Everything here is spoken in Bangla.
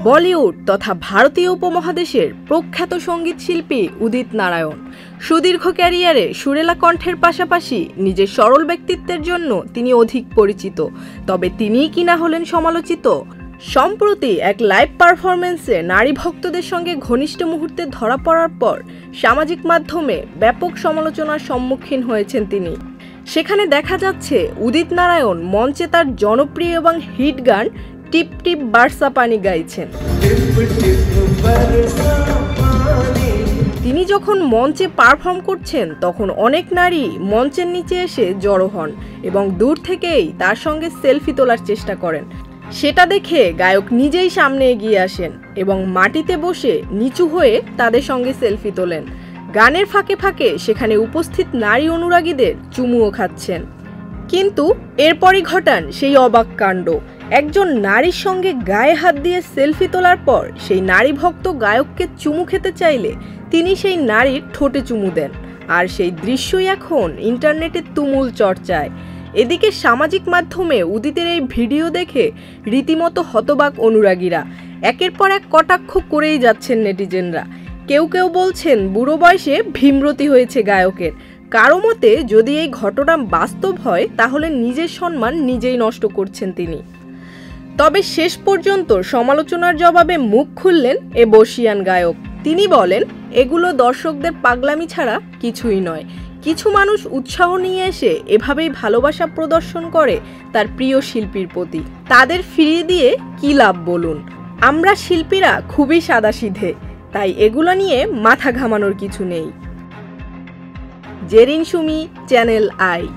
বলিউড তথা ভারতীয় উপমহাদেশের প্রখ্যাত সঙ্গীত শিল্পী উদিত নারায়ণ সুদীর্ঘ ক্যারিয়ারে সুরেলা কণ্ঠের পাশাপাশি নিজের সরল ব্যক্তিত্বের জন্য তিনি অধিক পরিচিত। তবে তিনিই কিনা হলেন সমালোচিত। সম্প্রতি এক লাইভ পারফরমেন্সে নারী ভক্তদের সঙ্গে ঘনিষ্ঠ মুহূর্তে ধরা পড়ার পর সামাজিক মাধ্যমে ব্যাপক সমালোচনার সম্মুখীন হয়েছেন তিনি। সেখানে দেখা যাচ্ছে উদিত নারায়ণ মঞ্চে তার জনপ্রিয় এবং হিট গান টিপ টিপ বারসা পানি গাইছেন। তিনি যখন মঞ্চে পারফর্ম করছেন তখন অনেক নারী মঞ্চের নিচে এসে জড়ো হন এবং দূর থেকেই তার সঙ্গে সেলফি তোলার চেষ্টা করেন। সেটা দেখে গায়ক নিজেই সামনে এগিয়ে আসেন এবং মাটিতে বসে নিচু হয়ে তাদের সঙ্গে সেলফি তোলেন। গানের ফাঁকে ফাঁকে সেখানে উপস্থিত নারী অনুরাগীদের চুমুও খাচ্ছেন। কিন্তু এরপরই ঘটান সেই অবাক কাণ্ড। একজন নারীর সঙ্গে গায়ে হাত দিয়ে সেলফি তোলার পর সেই নারী ভক্ত গায়ককে চুমু খেতে চাইলে তিনি সেই নারীর ঠোঁটে চুমু দেন। আর সেই দৃশ্যই এখন ইন্টারনেটে তুমুল চর্চায়। এদিকে সামাজিক মাধ্যমে উদিতের এই ভিডিও দেখে রীতিমতো হতবাক অনুরাগীরা। একের পর এক কটাক্ষ করেই যাচ্ছেন নেটিজেনরা। কেউ কেউ বলছেন বুড়ো বয়সে ভীমরতি হয়েছে গায়কের। কারো মতে যদি এই ঘটনা বাস্তব হয় তাহলে নিজের সম্মান নিজেই নষ্ট করছেন তিনি। তবে শেষ পর্যন্ত সমালোচনার জবাবে মুখ খুললেন এ বর্ষিয়ান গায়ক। তিনি বলেন, এগুলো দর্শকদের পাগলামি ছাড়া কিছুই নয়। কিছু মানুষ উৎসাহ নিয়ে এসে এভাবেই ভালোবাসা প্রদর্শন করে তার প্রিয় শিল্পীর প্রতি। তাদের ফিরিয়ে দিয়ে কি লাভ বলুন? আমরা শিল্পীরা খুবই সাদাসিধে, তাই এগুলো নিয়ে মাথা ঘামানোর কিছু নেই। Jerin Sumi, channel I.